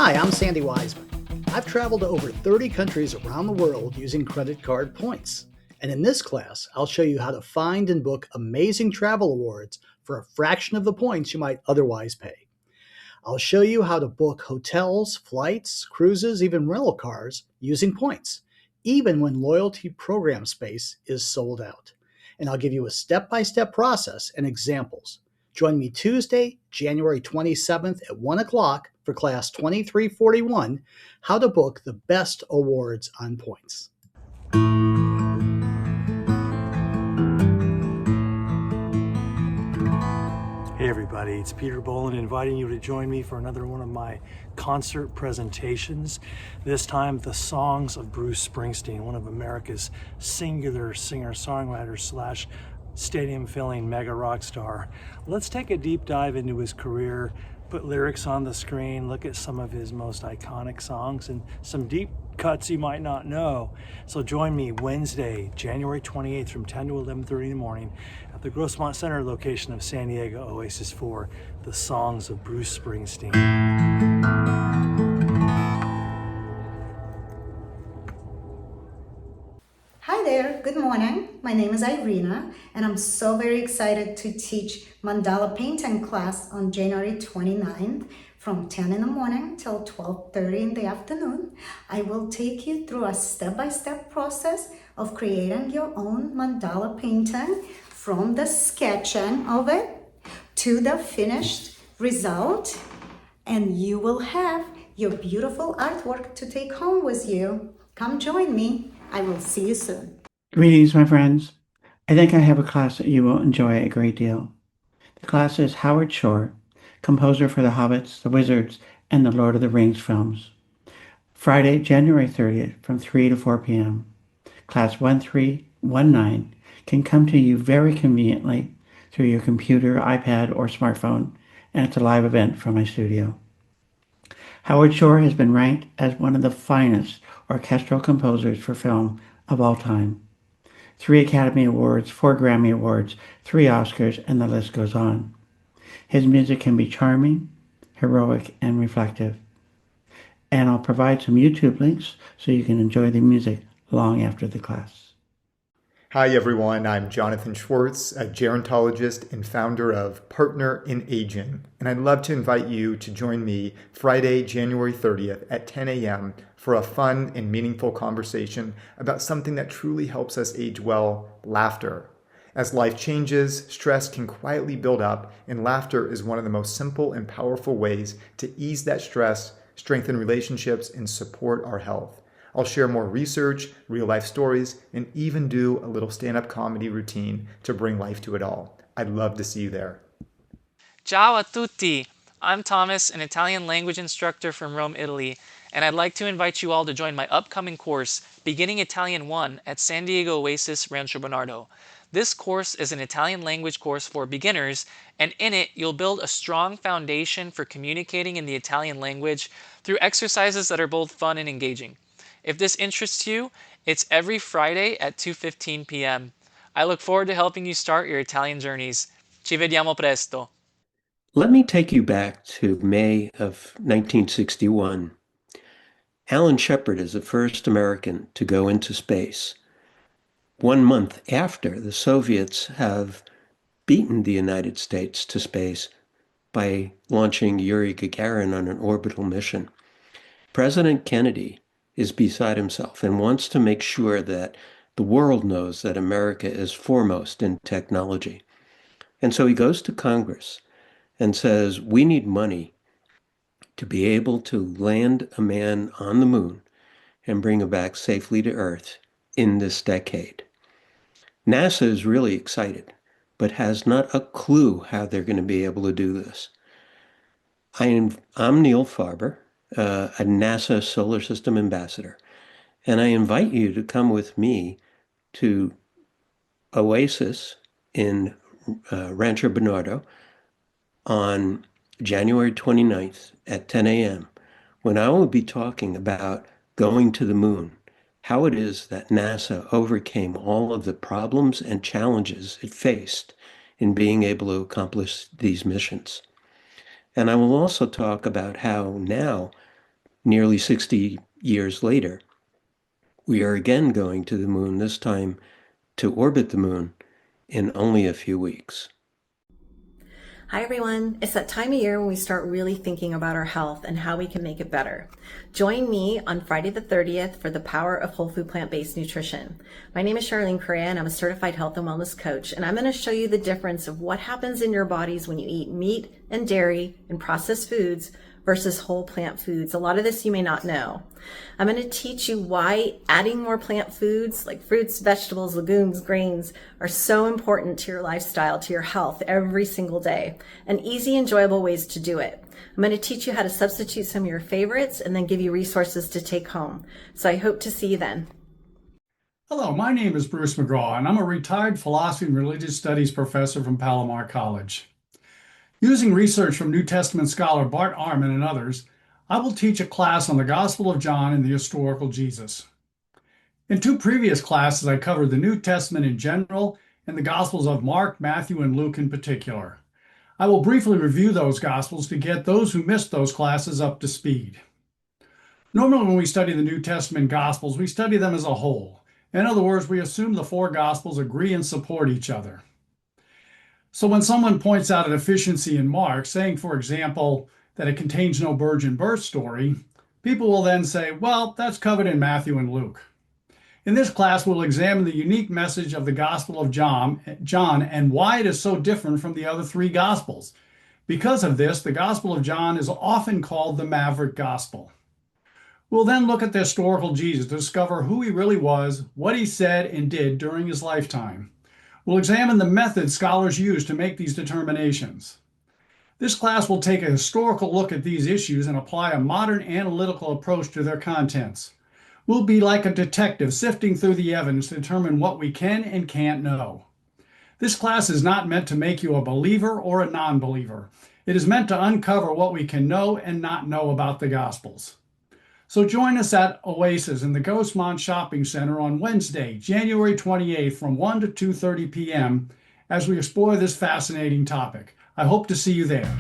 Hi, I'm Sandy Wiseman. I've traveled to over 30 countries around the world using credit card points. And in this class, I'll show you how to find and book amazing travel awards for a fraction of the points you might otherwise pay. I'll show you how to book hotels, flights, cruises, even rental cars using points, even when loyalty program space is sold out. And I'll give you a step-by-step process and examples. Join me Tuesday, January 27th at 1 o'clock for class 2341, How to Book the Best Awards on Points. Hey everybody, it's Peter Boland inviting you to join me for another one of my concert presentations. This time, the songs of Bruce Springsteen, one of America's singular singer-songwriters slash stadium-filling mega rock star. Let's take a deep dive into his career, put lyrics on the screen, look at some of his most iconic songs and some deep cuts you might not know. So join me Wednesday, January 28th from 10 to 11:30 in the morning at the Grossmont Center location of San Diego Oasis for the songs of Bruce Springsteen. Hi there, good morning. My name is Irina, and I'm so very excited to teach Mandala painting class on January 29th from 10 in the morning till 12:30 in the afternoon. I will take you through a step-by-step process of creating your own mandala painting from the sketching of it to the finished result, and you will have your beautiful artwork to take home with you. Come join me. I will see you soon. Greetings, my friends. I think I have a class that you will enjoy a great deal. The class is Howard Shore, composer for The Hobbits, The Wizards, and the Lord of the Rings films. Friday, January 30th from 3 to 4 p.m. Class 1319 can come to you very conveniently through your computer, iPad, or smartphone, and it's a live event from my studio. Howard Shore has been ranked as one of the finest orchestral composers for film of all time. 3 Academy Awards, 4 Grammy Awards, 3 Oscars, and the list goes on. His music can be charming, heroic, and reflective. And I'll provide some YouTube links so you can enjoy the music long after the class. Hi everyone, I'm Jonathan Schwartz, a gerontologist and founder of Partner in Aging, and I'd love to invite you to join me Friday, January 30th at 10 a.m. for a fun and meaningful conversation about something that truly helps us age well, laughter. As life changes, stress can quietly build up, and laughter is one of the most simple and powerful ways to ease that stress, strengthen relationships, and support our health. I'll share more research, real-life stories, and even do a little stand-up comedy routine to bring life to it all. I'd love to see you there. Ciao a tutti! I'm Thomas, an Italian language instructor from Rome, Italy, and I'd like to invite you all to join my upcoming course, Beginning Italian 1, at San Diego Oasis Rancho Bernardo. This course is an Italian language course for beginners, and in it you'll build a strong foundation for communicating in the Italian language through exercises that are both fun and engaging. If this interests you, it's every Friday at 2:15 p.m. I look forward to helping you start your Italian journeys. Ci vediamo presto. Let me take you back to May of 1961. Alan Shepard is the first American to go into space. 1 month after the Soviets have beaten the United States to space by launching Yuri Gagarin on an orbital mission, President Kennedy is beside himself and wants to make sure that the world knows that America is foremost in technology. And so he goes to Congress and says, we need money to be able to land a man on the moon and bring him back safely to Earth in this decade. NASA is really excited, but has not a clue how they're going to be able to do this. I'm Neil Farber, a NASA Solar System Ambassador, and I invite you to come with me to Oasis in Rancho Bernardo on January 29th at 10 a.m., when I will be talking about going to the moon, how it is that NASA overcame all of the problems and challenges it faced in being able to accomplish these missions. And I will also talk about how now nearly 60 years later. We are again going to the moon, this time to orbit the moon in only a few weeks. Hi everyone, it's that time of year when we start really thinking about our health and how we can make it better. Join me on Friday the 30th for the power of whole food plant-based nutrition. My name is Charlene Correa and I'm a certified health and wellness coach, and I'm going to show you the difference of what happens in your bodies when you eat meat and dairy and processed foods versus whole plant foods. A lot of this you may not know. I'm going to teach you why adding more plant foods like fruits, vegetables, legumes, grains are so important to your lifestyle, to your health every single day, and easy, enjoyable ways to do it. I'm going to teach you how to substitute some of your favorites and then give you resources to take home. So I hope to see you then. Hello, my name is Bruce McGraw, and I'm a retired philosophy and religious studies professor from Palomar College. Using research from New Testament scholar Bart Ehrman and others, I will teach a class on the Gospel of John and the historical Jesus. In two previous classes, I covered the New Testament in general and the Gospels of Mark, Matthew, and Luke in particular. I will briefly review those Gospels to get those who missed those classes up to speed. Normally, when we study the New Testament Gospels, we study them as a whole. In other words, we assume the four Gospels agree and support each other. So when someone points out a deficiency in Mark, saying, for example, that it contains no virgin birth story, people will then say, well, that's covered in Matthew and Luke. In this class, we'll examine the unique message of the Gospel of John and why it is so different from the other three Gospels. Because of this, the Gospel of John is often called the Maverick Gospel. We'll then look at the historical Jesus to discover who he really was, what he said and did during his lifetime. We'll examine the methods scholars use to make these determinations. This class will take a historical look at these issues and apply a modern analytical approach to their contents. We'll be like a detective sifting through the evidence to determine what we can and can't know. This class is not meant to make you a believer or a non-believer. It is meant to uncover what we can know and not know about the Gospels. So join us at Oasis in the Ghostmont Shopping Center on Wednesday, January 28th from 1 to 2:30 p.m. as we explore this fascinating topic. I hope to see you there.